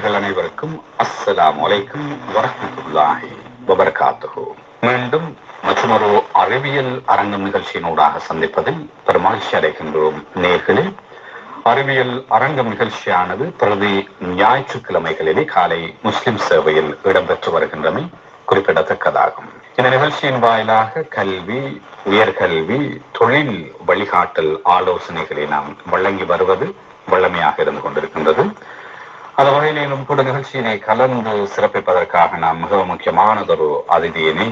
நேயர்கள் அனைவருக்கும் அஸ்ஸலாமு அலைக்கும் வரஹ்மத்துல்லாஹி வபரகாத்துஹு. மீண்டும் மற்றொரு அறிவியல் அரங்கம் நிகழ்ச்சியினூடாக சந்திப்பதில் பெருமகிழ்ச்சி அடைகின்றோம். நேயர்களே, அறிவியல் அரங்கம் நிகழ்ச்சியானது பிரதி ஞாயிற்றுக்கிழமைகளிலே காலை முஸ்லிம் சேவையில் இடம்பெற்று வருகின்றமை குறிப்பிடத்தக்கதாகும். இந்த நிகழ்ச்சியின் வாயிலாக கல்வி, உயர்கல்வி, தொழில் வழிகாட்டல் ஆலோசனைகளை நாம் வழங்கி வருவது வழமையாக இருந்து கொண்டிருக்கின்றது. அந்த வகையிலும் கூட நிகழ்ச்சியினை கலந்து சிறப்பிப்பதற்காக நாம் மிக முக்கியமானதொரு அதிதியினை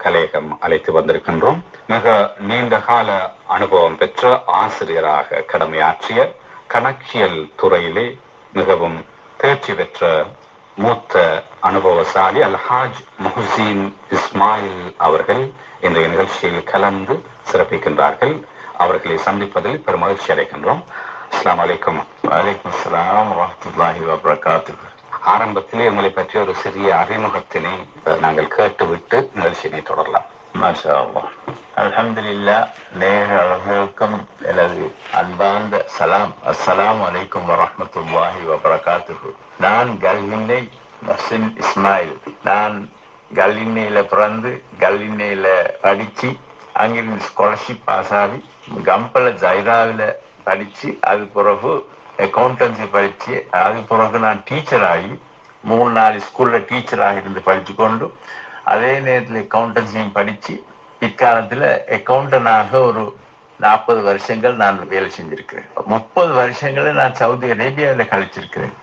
கலையகம் அழைத்து வந்திருக்கின்றோம். மிக நீண்ட கால அனுபவம் பெற்ற ஆசிரியராக கடமையாற்றிய கணக்கியல் துறையிலே மிகவும் தேர்ச்சி பெற்ற மூத்த அனுபவசாலி அல்ஹாஜ் முஹ்சின் இஸ்மாயில் அவர்கள் இந்த நிகழ்ச்சியில் கலந்து சிறப்பிக்கின்றார்கள். அவர்களை சந்திப்பதில் பெரும் மகிழ்ச்சி அடைகின்றோம். அஸ்ஸலாமு அலைக்கும். வலைக்கும் அஸ்ஸலாம் வரஹ்மத்துல்லாஹி வபரகாத்துஹு. ஆரம்பத்திலே உங்களை பற்றி ஒரு சிறிய அறிமுகத்தினை நாங்கள் கேட்டுவிட்டு நிகழ்ச்சியினை தொடரலாம். மாஷா அல்லாஹ். அல்ஹம்துலில்லாஹ். நேயர்களுக்கும் எனது அன்பார்ந்த சலாம். அஸ்ஸலாமு அலைக்கும் வரஹ்மத்துல்லாஹி வபரகாத்துஹு. நான் கல்லின்னை முஹ்சின் இஸ்மாயில். நான் கல்லின்னையில பிறந்து கல்லின்னையில படிச்சு அங்கிருந்து ஸ்காலர்ஷிப் பாஸ் ஆகி கம்பல ஜைராவில படிச்சு அது பிறகு அக்கௌண்டன்சி படிச்சு அது பிறகு நான் டீச்சர் ஆகி 3-4 ஸ்கூல்ல டீச்சராக இருந்து படிச்சு கொண்டு அதே நேரத்தில் அக்கௌண்டன்சியும் படிச்சு பிற்காலத்துல அக்கௌண்டனாக ஒரு 40 வருஷங்கள் நான் வேலை செஞ்சிருக்கிறேன். 30 வருஷங்களை நான் சவுதி அரேபியாவில் கழிச்சிருக்கிறேன்.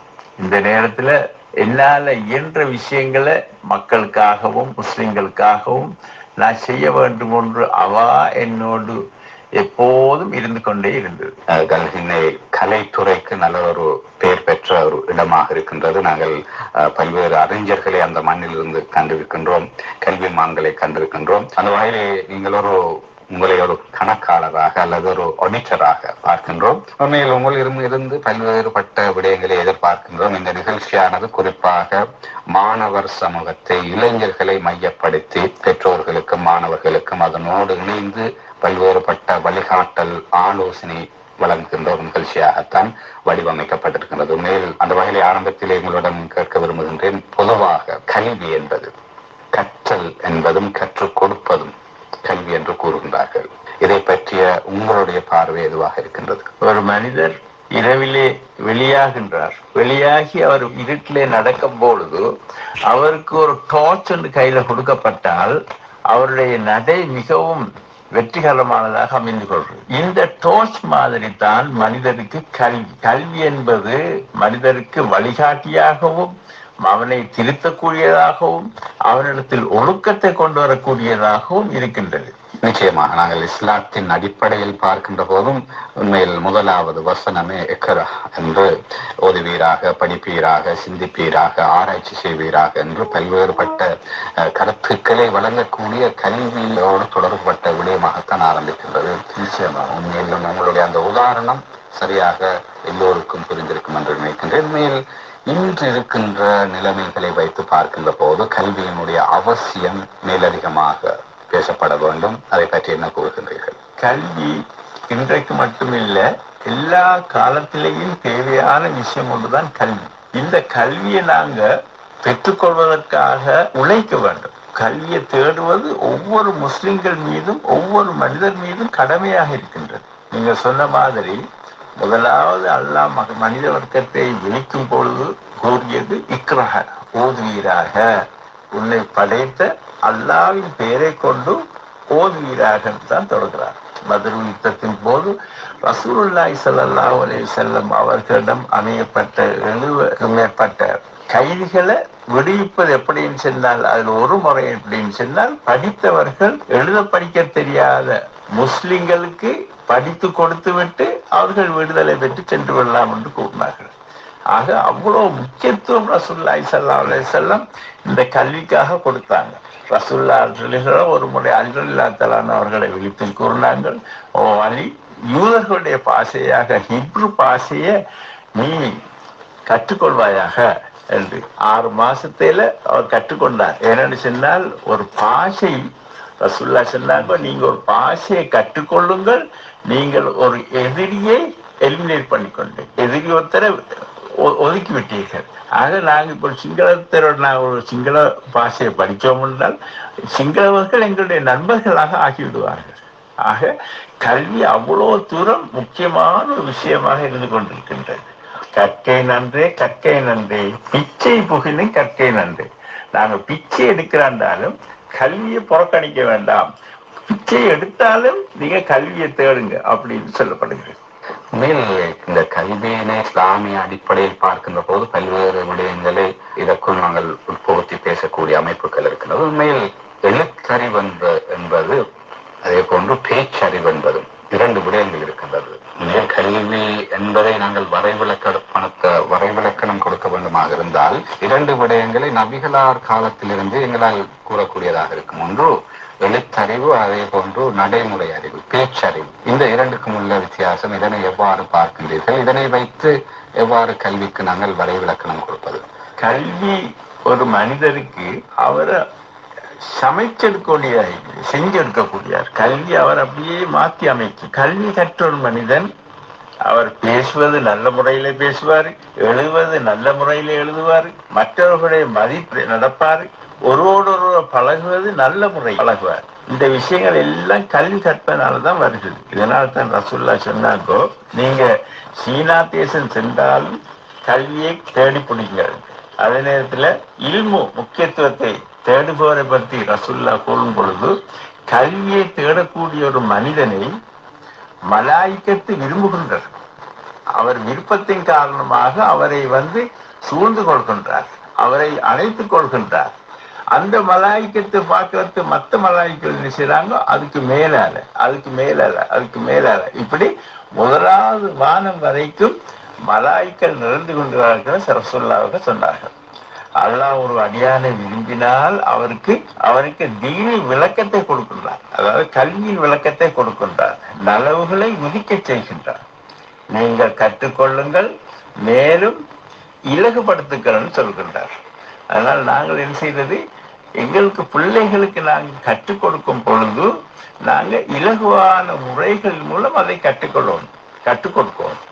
இந்த நேரத்துல என்னால இயன்ற விஷயங்களை மக்களுக்காகவும் முஸ்லிம்களுக்காகவும் நான் செய்ய வேண்டும் என்று அவா என்னோடு எப்போதும் இருந்து கொண்டே இருந்தது. கல்கின்னை கலைத்துறைக்கு நல்ல ஒரு பெயர் பெற்ற ஒரு இடமாக இருக்கின்றது. நாங்கள் பல்வேறு அறிஞர்களை அந்த மண்ணில் இருந்து கண்டிருக்கின்றோம், கல்விமான்களை கண்டிருக்கின்றோம். அந்த வகையிலே நீங்கள் உங்களை ஒரு கணக்காளராக அல்லது ஒரு ஆடிட்டராக பார்க்கின்றோம். உண்மையில் உங்களிடம் இருந்து பல்வேறுபட்ட விடயங்களை எதிர்பார்க்கின்றோம். இந்த நிகழ்ச்சியானது குறிப்பாக மாணவர் சமூகத்தை, இளைஞர்களை மையப்படுத்தி பெற்றோர்களுக்கும் மாணவர்களுக்கும் அதனோடு இணைந்து பல்வேறுபட்ட வழிகாட்டல் ஆலோசனை வழங்குகின்ற ஒரு நிகழ்ச்சியாகத்தான் வடிவமைக்கப்பட்டிருக்கின்றது. மேல் அந்த வகையிலே ஆரம்பத்திலே உங்களிடம் கேட்க விரும்புகின்றேன். பொதுவாக கல்வி என்பது கற்றல் என்பதும் கற்றுக் கொடுப்பதும் கல்வி என்று கூறுகின்றார்கள். இதை பற்றிய உங்களுடைய பார்வை எதுவாக இருக்கின்றது? ஒரு மனிதர் இரவிலே வெளியாகின்றார். வெளியாகி அவர் இருட்டிலே நடக்கும் பொழுது அவருக்கு ஒரு டார்ச் ஒன்று கையில கொடுக்கப்பட்டால் அவருடைய நடை மிகவும் வெற்றிகரமானதாக அமைந்து கொள்வது. இந்த டார்ச் மாதிரி தான் மனிதருக்கு கல்வி. கல்வி என்பது மனிதருக்கு வழிகாட்டியாகவும் அவனை திருத்தக்கூடியதாகவும் அவனிடத்தில் ஒழுக்கத்தை கொண்டு வரக்கூடியதாகவும் இருக்கின்றது. நிச்சயமாக நாங்கள் இஸ்லாத்தின் அடிப்படையில் பார்க்கின்ற போதும் உண்மையில் முதலாவது வசனமே இக்ரா என்று ஓதுவீராக, படிப்பீராக, சிந்திப்பீராக, ஆராய்ச்சி செய்வீராக என்று பல்வேறுபட்ட கருத்துக்களை வழங்கக்கூடிய கல்வியோடு தொடர்புபட்ட விடயமாகத்தான் ஆரம்பிக்கின்றது. நிச்சயமாக உண்மையில் உங்களுடைய அந்த உதாரணம் சரியாக எல்லோருக்கும் புரிந்திருக்கும் என்று நினைக்கின்றேன். உண்மையில் இன்று இருக்கின்ற நிலைமைகளை வைத்து பார்க்கின்ற போது கல்வியினுடைய அவசியம் மேலதிகமாக பேசப்பட வேண்டும். அதை பற்றி என்ன கூறுகின்றீர்கள்? கல்வி இன்றைக்கு மட்டுமில்ல, எல்லா காலத்திலேயும் தேவையான விஷயம் ஒன்றுதான் கல்வி. இந்த கல்வியை நாங்க பெற்றுக்கொள்வதற்காக உழைக்க வேண்டும். கல்வியை தேடுவது ஒவ்வொரு முஸ்லிம்கள் மீதும் ஒவ்வொரு மனிதர் மீதும் கடமையாக இருக்கின்றது. நீங்க சொன்ன மாதிரி முதலாவது அல்லாஹ் மனித வர்க்கத்தை விழிக்கும் பொழுது கூறியது இக்ரஹ, ஓதுவீராக, உன்னை படைத்த அல்லாஹ்வின் பெயரை கொண்டு ஓதுவீராக தான் தொடர்கிறார். பத்ர் யுத்தத்தின் போது ரசூலுல்லாஹி ஸல்லல்லாஹு அலைஹி வஸல்லம் அவர்களிடம் அமையப்பட்ட 70க்கும் மேற்பட்ட கைதிகளை விடுவிப்பது எப்படின்னு சொன்னால், அதில் ஒரு முறை எப்படின்னு சொன்னால், படித்தவர்கள் எழுத படிக்க தெரியாத முஸ்லிம்களுக்கு படித்து கொடுத்து விட்டு அவர்கள் விடுதலை பெற்று சென்று விடலாம் என்று கூறினார்கள். ஆக அவ்வளவு முக்கியத்துவம் ரசூலுல்லாஹி ஸல்லல்லாஹு அலைஹி வஸல்லம் இந்த கல்விக்காக கொடுத்தாங்க. ரசூலுல்லாஹி ஒரு முறை அலி ரலியல்லாஹு தஆலா அவர்களை விழித்து கூறினார்கள், ஓ அலி, யூதர்களுடைய பாஷையாக ஹிப்ரு பாஷையை நீ கற்றுக்கொள்வாயாக என்று. 6 மாசத்தில அவர் கற்றுக்கொண்டார். ஏனென்று சொன்னால், ஒரு பாஷை ரசூலுல்லாஹி சொன்னாங்க, நீங்க ஒரு பாஷையை கற்றுக்கொள்ளுங்கள், நீங்கள் ஒரு எதிரியை எலிமினேட் பண்ணிக்கொண்டு, எதிரி ஒருத்தரை ஒதுக்கி விட்டீர்கள். ஆக நாங்கள் இப்போ சிங்களத்தரோட நாங்கள் ஒரு சிங்கள பாஷையை படித்தோம் என்றால் சிங்களவர்கள் எங்களுடைய நண்பர்களாக ஆகிவிடுவார்கள். ஆக கல்வி அவ்வளோ தூரம் முக்கியமான ஒரு விஷயமாக இருந்து கொண்டிருக்கின்றது. கற்கை நன்றே கற்கை நன்றே பிச்சை புகினு கற்கை நன்றே. நாங்கள் பிச்சை எடுக்கிறாண்டாலும் கல்வியை புறக்கணிக்க வேண்டாம், பிச்சை எடுத்தாலும் நீங்க கல்வியை தேடுங்க அப்படின்னு சொல்லப்படுகிறது. உண்மையில் இந்த கல்வியினை இஸ்லாமிய அடிப்படையில் பார்க்கின்ற போது பல்வேறு விடயங்களை இதற்குள் நாங்கள் உட்புகுத்தி பேசக்கூடிய அமைப்புகள் இருக்கின்றது. உண்மையில் எழுத்தறிவு என்பது அதே போன்று பேச்சறிவு என்பதும் 2 விடயங்கள் இருக்கின்றது. உண்மையில் கல்வி என்பதை நாங்கள் வரைவிலக்கணம் கொடுக்க வேண்டுமாக இருந்தால் 2 விடயங்களை நபிகளார் காலத்திலிருந்து எங்களால் கூறக்கூடியதாக இருக்கும். ஒன்று எழுத்தறிவு, அதே போன்று நடைமுறை அறிவு, பேச்சறிவு. இந்த 2க்கும் உள்ள வித்தியாசம், இதனை எவ்வாறு பார்க்கின்றீர்கள்? இதனை வைத்து எவ்வாறு கல்விக்கு நாங்கள் வரைவிலக்கணம் கொடுப்பது? கல்வி ஒரு மனிதருக்கு அவரை சமைச்செடுக்கக்கூடிய செஞ்செடுக்கக்கூடியார். கல்வி அவர் அப்படியே மாற்றி அமைக்கும். கல்வி கற்ற ஒரு மனிதன் அவர் பேசுவது நல்ல முறையில பேசுவார், எழுதுவது நல்ல முறையில எழுதுவார், மற்றவர்களுடைய மதிப்பு நடப்பார், ஒருவரோடு பழகுவது நல்ல முறை பழகுவார். இந்த விஷயங்கள் எல்லாம் கல்வி கற்பனால்தான் வருகிறது. இதனால் தான் ரசூலுல்லாஹ் சொன்னாங்கோ, நீங்க சீனா தேசம் சென்றாலும் கல்வியை தேடி பிடிங்கள். அதே நேரத்துல இல்மு முக்கியத்துவத்தை தேடுபவரை பற்றி ரசூலுல்லாஹ் கூறும் பொழுது, கல்வியை தேடக்கூடிய ஒரு மனிதனை மலாயிக்கத்து விரும்புகின்றார். அவர் விருப்பத்தின் காரணமாக அவரை சூழ்ந்து கொள்கின்றார், அவரை அணைத்துக் கொள்கின்றார். அந்த மலாய்க்கத்தை பார்க்கறது மற்ற மலாய்க்கள் என்ன செய்யறாங்க, அதுக்கு மேலால இப்படி முதலாவது வானம் வரைக்கும் மலாய்க்கள் நிறைந்து கொண்டிருக்கிறார்கள். ரசூலுல்லாஹ் சொன்னார்கள், அல்லாஹ் ஒரு அடியானை விரும்பினால் அவருக்கு தீனி விளக்கத்தை கொடுக்கின்றார், அதாவது கல்வியின் விளக்கத்தை கொடுக்கின்றார், நலவுகளை உதிக்க செய்கின்றார். நீங்கள் கற்றுக்கொள்ளுங்கள், மேலும் இலகுபடுத்துங்கள் சொல்கின்றார். அதனால் நாங்கள் என்ன செய்வது, எங்களுக்கு பிள்ளைகளுக்கு நாங்கள் கற்றுக் கொடுக்கும் பொழுது நாங்கள் இலகுவான முறைகள் மூலம் அதை கற்றுக் கொடுக்கணும்.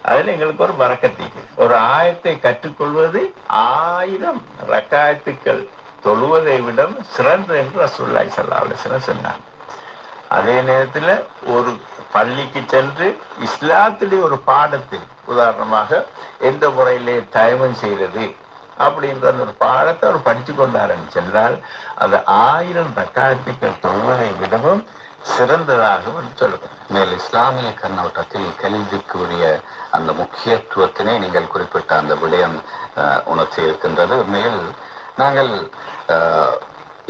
அதுல எங்களுக்கு ஒரு பரக்கத்திக்கு ஒரு ஆயத்தை கற்றுக்கொள்வது 1000 ரக்காயத்துக்கள் தொழுவதை விட சிறந்த என்று ரசூலுல்லாஹி ஸல்லல்லாஹு அலைஹி வஸல்லம் சொன்னாங்க. அதே நேரத்துல ஒரு பள்ளிக்கு சென்று இஸ்லாத்துடைய ஒரு பாடத்தில், உதாரணமாக எந்த முறையிலே தயமம் செய்யறது அப்படின்ற ஒரு பாடத்தை அவர் படித்து கொண்டாருன்னு சொன்னால் அது 1000 ரக்காயத்துக்கள் தொழுவதை விடவும் சிறந்ததாகவும் சொல்லுங்கள். மேல் இஸ்லாமிய கண்ணோட்டத்தில் கல்விக்கு உரிய அந்த முக்கியத்துவத்தினை நீங்கள் குறிப்பிட்ட அந்த விடயம் உணர்ச்சி இருக்கின்றது. மேல் நாங்கள்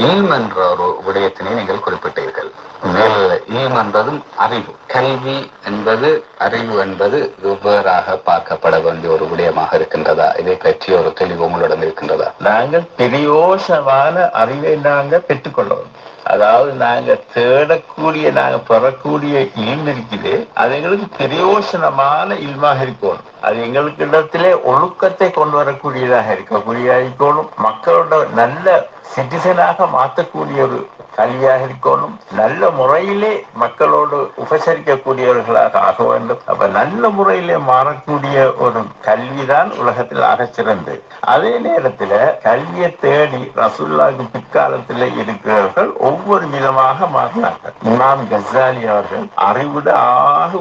இல்ம் என்ற ஒரு விடயத்தினை நீங்கள் குறிப்பிட்டீர்கள். மேல் இல்ம் என்பதும் அறிவு, கல்வி என்பது அறிவு என்பது வெவ்வேறாக பார்க்கப்பட வேண்டிய ஒரு விடயமாக இருக்கின்றதா? இதை பற்றி ஒரு தெளிவு உங்களிடம் இருக்கின்றதா? நாங்கள் பிரயோசமான அறிவை நாங்கள் பெற்றுக்கொள்ளவும், அதாவது நாங்க தேடக்கூடிய நாங்க பெறக்கூடிய இல்ம் இருக்குது, அது எங்களுக்கு பிரயோசனமான இல்மாக இருக்கணும். அது எங்களுக்கு இடத்திலே ஒழுக்கத்தை கொண்டு வரக்கூடியதாக இருக்கணும். மக்களோட நல்ல சிட்டிசனாக மாற்றக்கூடிய ஒரு கல்வியாக இருக்கணும். நல்ல முறையிலே மக்களோடு உபசரிக்கக்கூடியவர்களாக ஆக வேண்டும். அப்ப நல்ல முறையிலே மாறக்கூடிய ஒரு கல்விதான் உலகத்தில் ஆகச்சிறந்து. அதே நேரத்துல கல்வியை தேடி ரசூலுல்லாஹ்வுக்கு பிற்காலத்தில் இருக்கிறவர்கள் ஒவ்வொரு விதமாக மாறினார்கள். இமாம் கஸ்ஸாலி அவர்கள் அறிவுட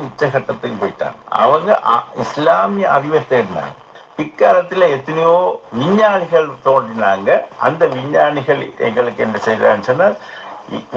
உச்சகட்டத்துக்கு போயிட்டாங்க. அவங்க இஸ்லாமிய அறிவை தேடினாங்க. பிற்காலத்துல எத்தனையோ விஞ்ஞானிகள் தோன்றினாங்க. அந்த விஞ்ஞானிகள் எங்களுக்கு என்ன செய்யறான்னு சொன்னா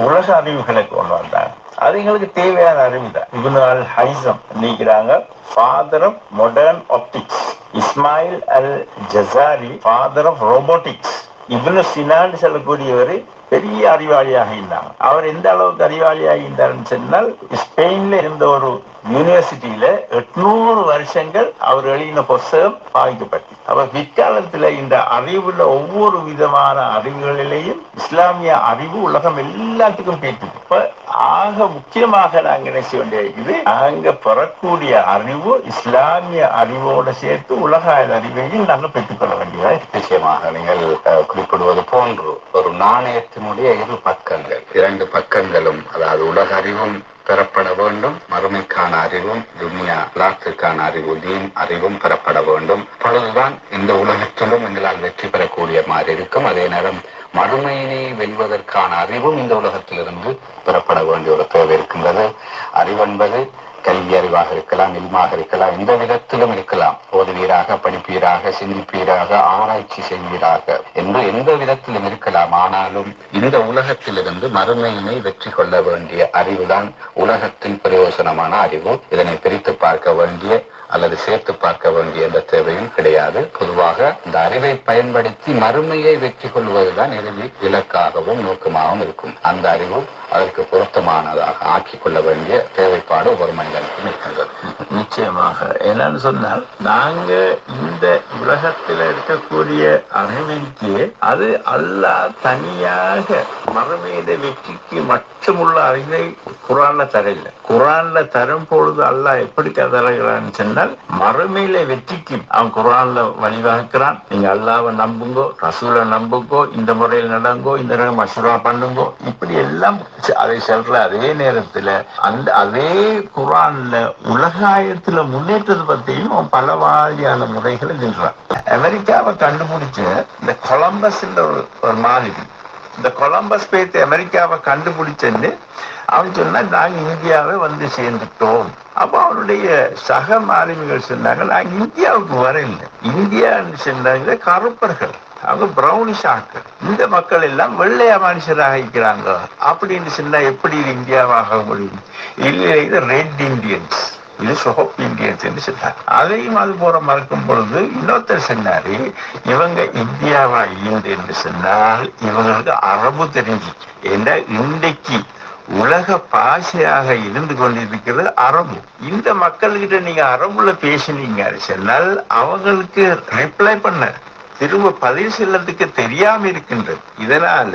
உலக அறிவுகளை கொண்டு வந்தாங்க. அது எங்களுக்கு தேவையான அறிவு தான். இப்னு அல் ஹைஸம் நீக்கிறாங்க father of modern optics, Ismail Al Jazari father of robotics, Ibn சினான்னு சொல்லக்கூடியவர் பெரிய அறிவாளியாக இருந்தாங்க. அவர் எந்த அளவுக்கு அறிவாளியாக இருந்தாருன்னு சொன்னால், ஸ்பெயின்ல இருந்த ஒரு யூனிவர்சிட்டியில 800 வருஷங்கள் அவர் எழுதின புத்தகம் பாதிக்கப்பட்டு, அப்ப பிற்காலத்துல இந்த அறிவுல ஒவ்வொரு விதமான அறிவுகளிலேயும் இஸ்லாமிய அறிவு உலகம் எல்லாத்துக்கும் கேட்டது. இப்ப ஆக முக்கியமாக நாங்க என்ன செய்ய வேண்டியது, நாங்க பெறக்கூடிய அறிவு இஸ்லாமிய அறிவோடு சேர்த்து உலக அறிவையும் நாங்க பெற்றுக்கொள்ள வேண்டியதா. நிச்சயமாக நீங்கள் குறிப்பிடுவது போன்று ஒரு நாணயத்தினுடைய இரு பக்கங்கள், இரண்டு பக்கங்களும், அதாவது உலக அறிவும் பெறப்பட வேண்டும், மறுமைக்கான அறிவும் துனியா லாத்துக்கான அறிவு தீன் அறிவும் பெறப்பட வேண்டும். அப்பொழுதுதான் இந்த உலகத்திலும் எங்களால் வெற்றி பெறக்கூடிய மாதிரி இருக்கும். அதே நேரம் மறுமையினை வெல்வதற்கான அறிவும் இந்த உலகத்திலிருந்து பெறப்பட வேண்டிய ஒரு தேவை இருக்கின்றது. அறிவென்பது கல்வி அறிவாக இருக்கலாம், இல்மாக இருக்கலாம், எந்த விதத்திலும் இருக்கலாம். ஓதுவீராக, படிப்பீராக, சிந்திப்பீராக, ஆராய்ச்சி செய்வீராக என்று எந்த விதத்திலும் இருக்கலாம். ஆனாலும் இந்த உலகத்திலிருந்து மறுமையினை வெற்றி கொள்ள வேண்டிய அறிவுதான் உலகத்தின் பிரயோசனமான அறிவு. இதனை பிரித்து பார்க்க வேண்டிய அல்லது சேர்த்து பார்க்க வேண்டிய எந்த தேவையும் கிடையாது. பொதுவாக இந்த அறிவை பயன்படுத்தி மறுமையை வெற்றி கொள்வதுதான் இறுதி இலக்காகவும் நோக்கமாகவும் இருக்கும். அந்த அறிவு அதற்கு பொருத்தமானதாக ஆக்கிக் கொள்ள வேண்டிய தேவைப்பாடு ஒவ்வொரு மனிதனுக்கும் இருக்கின்றது. நிச்சயமாக என்னன்னு சொன்னால், நாங்க இந்த உலகத்தில் இருக்கக்கூடிய அறிவிற்கு அது அல்லாஹ் தனியாக மறுமையில வெற்றிக்கு மட்டுமுள்ள அறிவை குர்ஆன்ல தரல. குர்ஆன்ல தரும் பொழுது அல்லாஹ் எப்படி தருகிறான்னு சொன்னால், மறுமையில வெற்றிக்கு அவன் குர்ஆன்ல வழிவகுக்கிறான். நீங்க அல்லாஹ்வை நம்புங்கோ, ரசூலை நம்புங்கோ, இந்த முறையில் நடங்கோ, இந்த நேரம் மஷ்வரா பண்ணுங்கோ, இப்படி எல்லாம் அதை சொல்ற அதே நேரத்துல அந்த அதே குர்ஆன்ல உலகாயத்துல முன்னேற்றத்தை பத்தியும் பல வாரியான முறைகளை சொல்றான். அமெரிக்காவை கண்டுபிடிச்ச இந்த கொலம்பஸ் ஒரு மாதிரி, இந்த கொலம்பஸ் பேத்து அமெரிக்காவை கண்டுபிடிச்சன்னு அவன் சொன்னா, நாங்க இந்தியாவை வந்து சேர்ந்துட்டோம். அப்ப அவனுடைய சக மாலுமிகள் சொன்னாங்க, நாங்க இந்தியாவுக்கு வரல, இந்தியான்னு சொன்னாங்க கருப்பர்கள், அவங்க பிரௌனிஷ் ஆக்கள், இந்த மக்கள் எல்லாம் வெள்ளையா மனுஷராக இருக்கிறாங்க அப்படின்னு சொன்னா எப்படி இது இந்தியாவாக முடியும்? இல்லை, இது ரெட் இண்டியன்ஸ், இது சோப் இந்தியன்ஸ் என்று சொன்னார். அதையும் அது போற மறக்கும் பொழுது இன்னொருத்தர் சொன்னாரு, இவங்க இந்தியாவா இல்லை என்று சொன்னால் இவங்களுக்கு அரபு தெரிஞ்சு. ஏன்னா இன்றைக்கு உலக பாஷையாக இருந்து கொண்டிருக்கிறது அரபு. இந்த மக்கள்கிட்ட நீங்க அரபுல பேசினீங்க சொன்னால் அவங்களுக்கு ரிப்ளை பண்ண திரும்ப பதில் செல்லத்துக்கு தெரியாம இருக்கின்றது. இதனால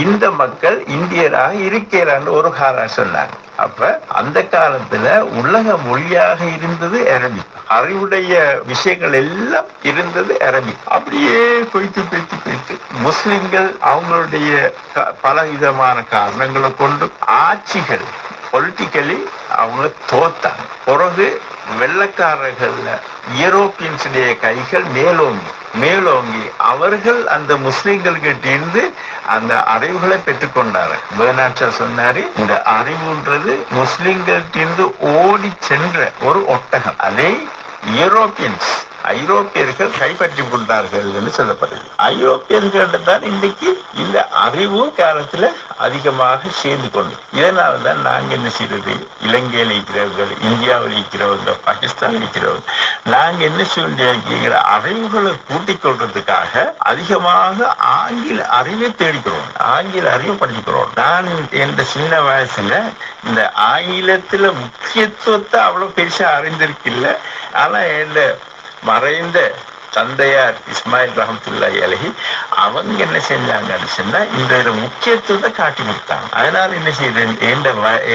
இந்த மக்கள் இந்தியராக இருக்கிறான்னு ஒரு காரா சொன்னாங்க. அப்ப அந்த காலத்துல உலக மொழியாக இருந்தது அரபிக், அறிவுடைய விஷயங்கள் எல்லாம் இருந்தது அரபிக். அப்படியே போய்த்து முஸ்லிம்கள் அவங்களுடைய பல விதமான காரணங்களை கொண்டு ஆட்சிகள் பொலிட்டிக்கலி அவங்க தோத்தாங்க. பிறகு வெள்ளக்காரர்கள்ல யூரோப்பியன்ஸுடைய கைகள் மேலோங்கி அவர்கள் அந்த முஸ்லிம்கள் கிட்ட இருந்து அந்த அறிவுகளை பெற்றுக்கொண்டாரு. பெர்னாட்ஷா சொன்னாரு, இந்த அறிவுன்றது முஸ்லிம்கள்ட்ட இருந்து ஓடி சென்ற ஒரு ஒட்டகம், அதை ஐரோப்பியர்கள் கைப்பற்றி கொண்டார்கள் என்று சொல்லப்படுது. ஐரோப்பியர்கள் தான் இன்றைக்கு இந்த அறிவு காலத்துல அதிகமாக சேர்ந்து கொண்டு, இதனாலதான் நாங்க என்ன செய்யறது, இலங்கையில் இருக்கிறவர்கள், இந்தியாவில் இருக்கிறவர்கள், பாகிஸ்தான் இருக்கிறவர்கள், நாங்க என்ன சொல்ற அறிவுகளை கூட்டிக் கொள்றதுக்காக அதிகமாக ஆங்கில அறிவை தேடிக்கிறோம், ஆங்கில அறிவை படிச்சுக்கிறோம். நான் என்ற சின்ன வயசுல இந்த ஆங்கிலத்துல முக்கியத்துவத்தை அவ்வளவு பெருசா அறிந்திருக்கில்ல. ஆனா எந்த மறைந்த தந்தையார் இஸ்மாயில் ரஹமத்துல்லாஹி அலைஹி அவங்க என்ன செஞ்சாங்கன்னு சொன்னா, இந்த முக்கியத்துவத்தை காட்டி கொடுத்தாங்க. அதனால என்ன செய்யறேன்,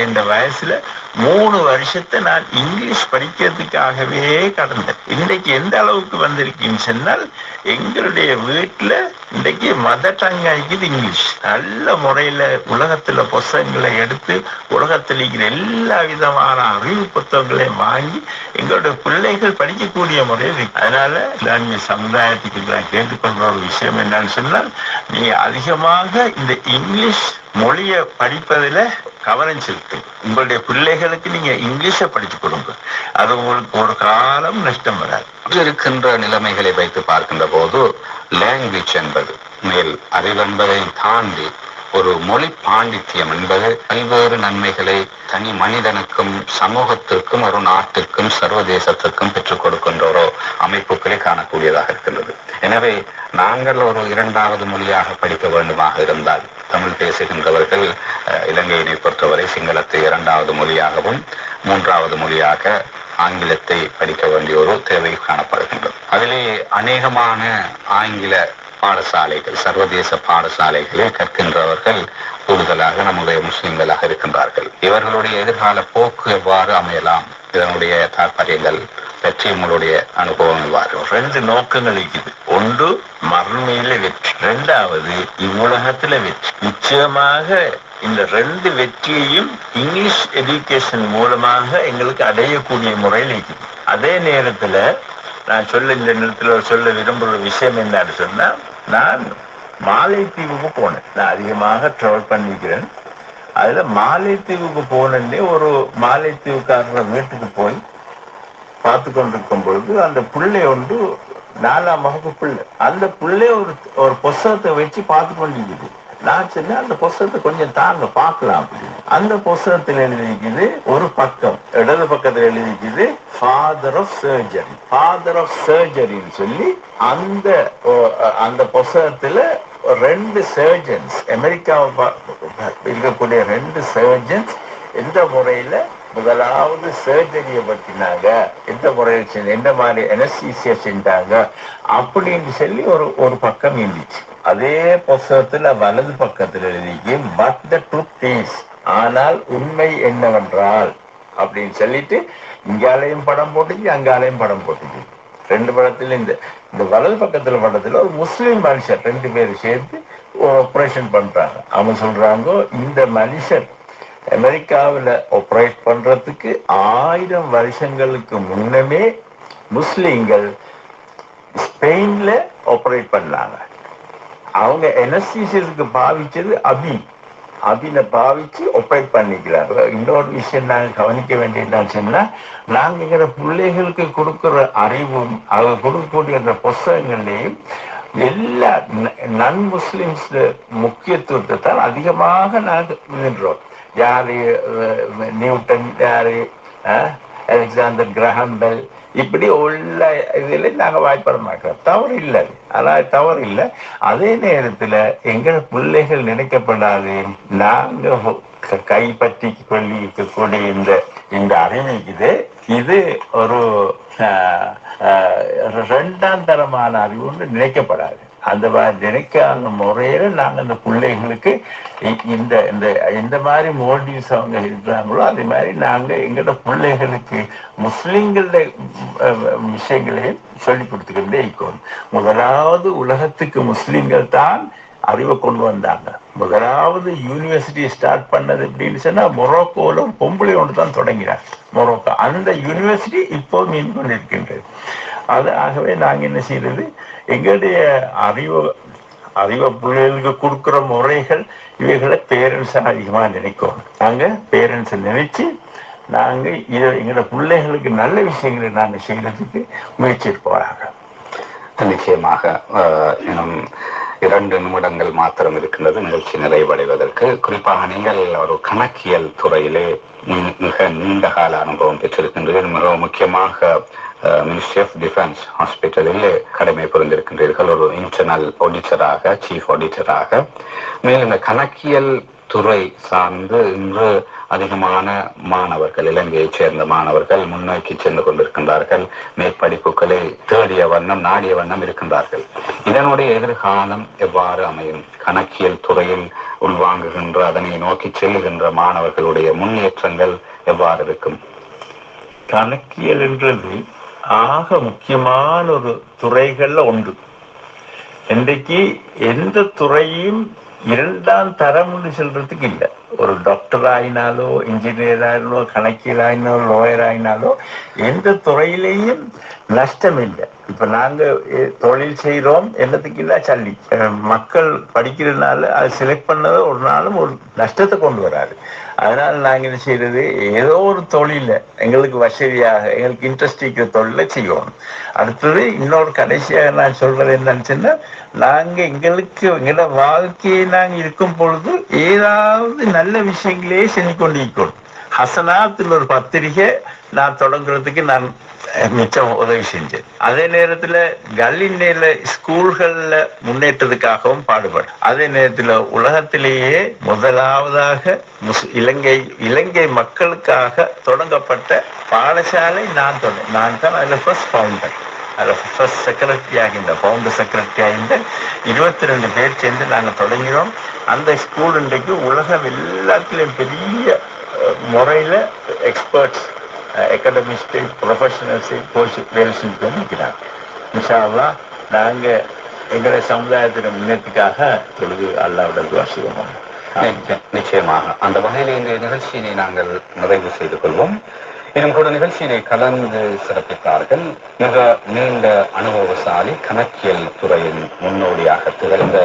எந்த வயசுல 3 வருஷத்தை நான் இங்கிலீஷ் படிக்கிறதுக்காகவே கடந்தேன். இன்னைக்கு எந்த அளவுக்கு வந்திருக்குன்னு சொன்னால், எங்களுடைய வீட்டுல இன்றைக்கு மதர் டங் ஆகிக்குது இங்கிலீஷ். நல்ல முறையில உலகத்துல புத்தகங்களை எடுத்து உலகத்தில் இருக்கிற எல்லா விதமான அறிவு புத்தகங்களையும் வாங்கி எங்களுடைய பிள்ளைகள் படிக்கக்கூடிய முறையில் இருக்கு. அதனால இஸ்லாமிய சமுதாயத்துக்கு நான் கேட்டுக்கொள்ற ஒரு விஷயம் என்னன்னு சொன்னால், நீ அதிகமாக இந்த இங்கிலீஷ் மொழியை படிப்பதில் கவனம் செலுத்து. உங்களுடைய பிள்ளைகளுக்கு நீங்க இங்கிலீஷை படிச்சு கொடுங்க, அது உங்களுக்கு ஒரு காலம் நஷ்டம் வராது. இருக்கின்ற நிலைமைகளை வைத்து பார்க்கின்ற போது லாங்குவேஜ் என்பது மேல் அறிவென்பதை தாண்டி ஒரு மொழி பாண்டித்யம் என்பது பல்வேறு நன்மைகளை தனி மனிதனுக்கும் சமூகத்திற்கும் ஒரு நாட்டிற்கும் சர்வதேசத்திற்கும் பெற்றுக் கொடுக்கின்ற ஒரு அமைப்புகளை காணக்கூடியதாக இருக்கின்றது. எனவே நாங்கள் ஒரு 2வது மொழியாக படிக்க வேண்டுமாக இருந்தால், தமிழ் பேசுகின்றவர்கள் இலங்கையினை பொறுத்தவரை சிங்களத்தை 2வது மொழியாகவும் 3வது மொழியாக ஆங்கிலத்தை படிக்க வேண்டிய ஒரு தேவை காணப்படுகின்றது. அதிலே அநேகமான ஆங்கில பாடசாலைகள், சர்வதேச பாடசாலைகளில் கற்கின்றவர்கள் கூடுதலாக நம்முடைய முஸ்லிம்களாக இருக்கின்றார்கள். இவர்களுடைய எதிர்கால போக்கு எவ்வாறு அமையலாம், இதனுடைய தாற்பயங்கள் பற்றி உங்களுடைய அனுபவம் எவ்வாறு? 2 நோக்கங்கள் இருக்குது. ஒன்று மறுமையில வெற்றி, 2வது இவ்வுலகத்துல வெற்றி. நிச்சயமாக இந்த 2 வெற்றியையும் இங்கிலீஷ் எஜுகேஷன் மூலமாக எங்களுக்கு அடையக்கூடிய முறையில் இருக்குது. அதே நேரத்துல நான் இந்த நேரத்துல சொல்ல விரும்புகிற விஷயம் என்னன்னு சொன்னா, நான் மாலைத்தீவுக்கு போனேன். நான் அதிகமாக டிராவல் பண்ணிக்கிறேன். அதுல மாலைத்தீவுக்கு போனே ஒரு மாலைத்தீவுக்காரர் வீட்டுக்கு போய் பார்த்து கொண்டிருக்கும் பொழுது அந்த பிள்ளை ஒன்று 4ஆம் வகுப்பு பிள்ளை, அந்த பிள்ளை ஒரு புஸ்தகத்தை வச்சு பார்த்து கொண்டிருக்குது. நான் சொன்னேன், அந்த புஸ்தகத்தை கொஞ்சம் தாங்க பார்க்கலாம் அப்படின்னு. அந்த புஸ்தகத்தில் எழுதிக்குது, ஒரு பக்கம் இடது பக்கத்தில் எழுதிக்குது father of surgery, father of சர்ஜரின்னு சொல்லி அந்த புஸ்தகத்துல 2 சர்ஜன்ஸ், அமெரிக்காவை இருக்கக்கூடிய 2 சர்ஜன்ஸ் எந்த முறையில முதலாவது சர்ஜரியை பற்றினாங்க, எந்த முறையில் எந்த மாதிரி அனஸ்தீசியா செஞ்சாங்க அப்படின்னு சொல்லி ஒரு பக்கம் இருந்துச்சு. அதே புத்தகத்துல வலது பக்கத்துல எழுதிக்கு பட் த ட்ரூத் இஸ், ஆனால் உண்மை என்னவென்றால் அப்படின்னு சொல்லிட்டு இங்காலையும் படம் போட்டுச்சு, அங்காலையும் படம் போட்டுச்சு. 2 படத்துல இந்த வலது படத்துல ஒரு முஸ்லீம் மனுஷர் 2 பேர் சேர்த்து ஆபரேஷன் பண்றாங்க. அவங்க சொல்றாங்க, இந்த மனுஷர் அமெரிக்காவில் ஆபரேட் பண்றதுக்கு 1000 வருஷங்களுக்கு முன்னமே முஸ்லிம்கள் ஸ்பெயின்ல ஆபரேட் பண்ணாங்க. அவங்க அனஸ்தீசியாவுக்கு பாவிச்சது அபினை பாவிச்சு ஆபரேட் பண்ணிக்கிறாங்க. இன்னொரு விஷயம் நாங்கள் கவனிக்க வேண்டியதுன்னு சொன்னா, நாங்க எங்கிற பிள்ளைகளுக்கு கொடுக்கிற அறிவும் அவங்க கொடுக்கக்கூடிய அந்த புஸ்தகங்கள்லையும் எல்லா நன் முஸ்லிம்ஸ் முக்கியத்துவத்தை தான் அதிகமாக நாங்கள் நின்றோம். யாரு நியூட்டன், யாரு அலெக்சாண்டர் கிரஹாம் பெல், இப்படி உள்ள இதுல நாங்க வாய்ப்பட மாட்டோம். தவறு இல்லை, அதாவது தவறு இல்லை. அதே நேரத்துல எங்கள் பிள்ளைகள் நினைக்கப்படாது, நாங்க கைப்பற்றி கொள்ளி இருக்கக்கூடிய இந்த அறிவிக்குது, இது ஒரு 2ஆம் தரமான அறிவுன்னு நினைக்கப்படாது. அந்த மாதிரி நினைக்காத முறையில நாங்க அந்த பிள்ளைகளுக்கு இந்த மாதிரி மோல்டிவ்ஸ் அவங்க இருக்கிறாங்களோ அதே மாதிரி நாங்க எங்களோட பிள்ளைகளுக்கு முஸ்லிம்களுடைய விஷயங்களையும் சொல்லி கொடுத்துக்கிட்டே இருக்கோம். முதலாவது உலகத்துக்கு முஸ்லிம்கள் தான் அறிவை கொண்டு வந்தாங்க. முதலாவது யூனிவர்சிட்டி ஸ்டார்ட் பண்ணது அப்படின்னு சொன்னா மொரோக்கோல ஒரு பொம்பளை ஒன்று தான் தொடங்கினார், மொரோக்கோ. அந்த யூனிவர்சிட்டி இப்போ மீன் கொண்டிருக்கின்றது. அது ஆகவே நாங்க என்ன செய்யறது, எங்களுடைய அறிவை பிள்ளைகளுக்கு கொடுக்குற முறைகள் இவைகளை பேரண்ட்ஸ் அதிகமா நினைக்கும். நாங்க பேரண்ட்ஸ் நினைச்சு நாங்க எங்களோட பிள்ளைகளுக்கு நல்ல விஷயங்களை நாங்க செய்யறதுக்கு முயற்சி போறாங்க. நிச்சயமாக இன்னும் 2 நிமிடங்கள் மாத்திரம் இருக்கின்றது நிகழ்ச்சி நிறைவடைவதற்கு. குறிப்பாக நீங்கள் ஒரு கணக்கியல் துறையிலே மிக நீண்ட கால அனுபவம் பெற்றிருக்கின்றீர்கள். மிக முக்கியமாக மினிஸ்ட்ரி ஆஃப் டிஃபென்ஸ் ஹாஸ்பிட்டலில் கடமை புரிந்திருக்கின்றீர்கள், ஒரு இன்டர்னல் ஆடிட்டராக, சீஃப் ஆடிட்டராக. மேலும் இந்த கணக்கியல் துறை சார்ந்து இன்று அதிகமான மாணவர்கள், இலங்கையைச் சேர்ந்த மாணவர்கள் முன்னோக்கி சென்று கொண்டிருக்கின்றார்கள். மேற்படிப்புகளை தேடிய வண்ணம், நாடிய வண்ணம் இருக்கின்றார்கள். இதனுடைய எதிர்காலம் எவ்வாறு அமையும்? கணக்கியல் துறையில் உள்வாங்குகின்ற, அதனை நோக்கி செல்லுகின்ற மாணவர்களுடைய முன்னேற்றங்கள் எவ்வாறு இருக்கும்? கணக்கியல் என்றது ஆக முக்கியமான ஒரு துறைகள்ல ஒன்று. இன்றைக்கு எந்த துறையும் 2ஆம் தரம் சொல்றதுக்கு இல்லை. ஒரு டாக்டர் ஆயினாலோ, இன்ஜினியர் ஆயினாலோ, கணக்கியல் ஆயினாலோ, லாயர் ஆயினாலோ எந்த துறையிலையும் நஷ்டம் இல்லை. இப்ப நாங்க தொழில் செய்யறோம், என்னத்துக்கு இல்ல சல்லி. மக்கள் படிக்கிறதுனால அது செலக்ட் பண்ணத ஒரு நாளும் ஒரு நஷ்டத்தை கொண்டு வராது. அதனால நாங்க என்ன செய்யறது, ஏதோ ஒரு தொழில எங்களுக்கு வசதியாக, எங்களுக்கு இன்ட்ரெஸ்ட் இருக்கிற தொழில செய்யணும். அடுத்தது இன்னொரு கடைசியாக நான் சொல்றது என்னன்னு சொன்னா, நாங்க எங்களுக்கு எங்களோட வாழ்க்கையை நாங்க இருக்கும் பொழுது ஏதாவது நல்ல விஷயங்களே செஞ்சு கொண்டிருக்கணும். ஹசனாத்தில் ஒரு பத்திரிகை நான் தொடங்குறதுக்கு நான் மிச்சம் உதவி செஞ்சேன். அதே நேரத்துல கல்லிண்டையில ஸ்கூல்கள்ல முன்னேற்றத்துக்காகவும் பாடுபடும். அதே நேரத்துல உலகத்திலேயே முதலாவதாக இலங்கை மக்களுக்காக தொடங்கப்பட்ட பாடசாலை நான் தான் அதுல ஃபர்ஸ்ட் ஃபவுண்டர். அதில் ஃபர்ஸ்ட் செக்ரட்டரி ஆகின்ற ஃபவுண்டர் செக்ரட்டரி ஆகின்ற 22 பேர் சேர்ந்து நாங்கள் தொடங்கினோம். அந்த ஸ்கூல் இன்றைக்கு உலகம் எல்லாத்துலேயும் பெரிய முறையில் எக்ஸ்பர்ட்ஸ் அகாடமிஸ்ட்டு ப்ரொஃபஷனல்ஸு கோச் வேலை செஞ்சு நிற்கிறாங்க. இன்ஷா அல்லாஹ் நாங்கள் எங்களுடைய சமுதாயத்தின் முன்னேற்றத்துக்காக தொழுது அல்லாஹ்வோட துஆ செய்வோம். நிச்சயமாக அந்த வகையில் இந்த நிகழ்ச்சியினை நாங்கள் நிறைவு செய்து கொள்வோம். இன்னும் கூட நிகழ்ச்சியினை கலந்து சிறப்பித்தார்கள் மிக நீண்ட அனுபவசாலி கணக்கியல் துறையின் முன்னோடியாக திகழ்ந்த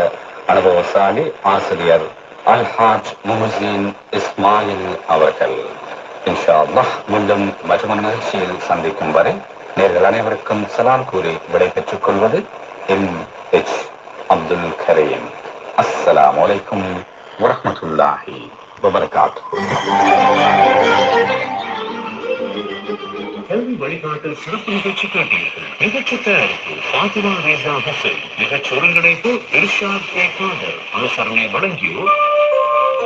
அனுபவசாலி ஆசிரியர் அல்ஹாஜ் முஹ்சின் இஸ்மாயில் அவர்கள். இன்ஷா அல்லாஹ் மீண்டும் மற்றொரு நிகழ்ச்சியில் சந்திக்கும் வரை நேர்கள் அனைவருக்கும் சலாம் கூறி விடை பெற்றுக் கொள்வது MH அப்துல் கரீம். அஸ்ஸலாமு அலைக்கும் வரஹ்மத்துல்லாஹி வபரகாத்துஹு. கல்வி வழிகாட்டல் சிறப்பு நிகழ்ச்சி கேட்டீர்கள். நிகழ்ச்சி தயாரிப்பு ஃபாத்திமா ரேசா ஹுசைன். நிகழ்ச்சி ஒருங்கிணைப்பு இர்ஷாத் காதர். அனுசரணை வழங்கியோர்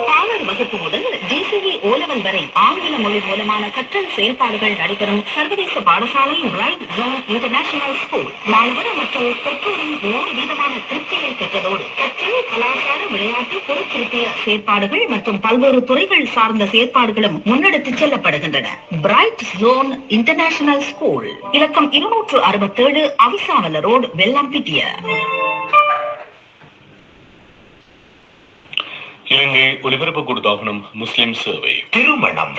பாலர் வகுப்பு முதல் டிசிஇ ஓலெவல் வரை ஆங்கில மொழி மூலமான கற்றல் செயல்பாடுகள் நடைபெறும் சர்வதேச பாடசாலை பிரைட் ஜோன் இன்டர்நேஷனல் ஸ்கூல். மாணவர் மற்றும் பெற்றோரின் 100% திருப்தியை பெற்றதோடு கற்றல், கலாச்சார, விளையாட்டு, பொருட்திருத்திய செயற்பாடுகள் மற்றும் பல்வேறு துறைகள் சார்ந்த செயற்பாடுகளும் முன்னெடுத்துச் செல்லப்படுகின்றன. பிரைட் ஜோன் இன்டர்நேஷனல் ஸ்கூல், இலக்கம் 267, அவிசாவல ரோடு, வெள்ளாம்பிட்டிய. இலங்கை ஒலிபரப்பு கூடுதாகணும் முஸ்லிம் சேவை. திருமணம்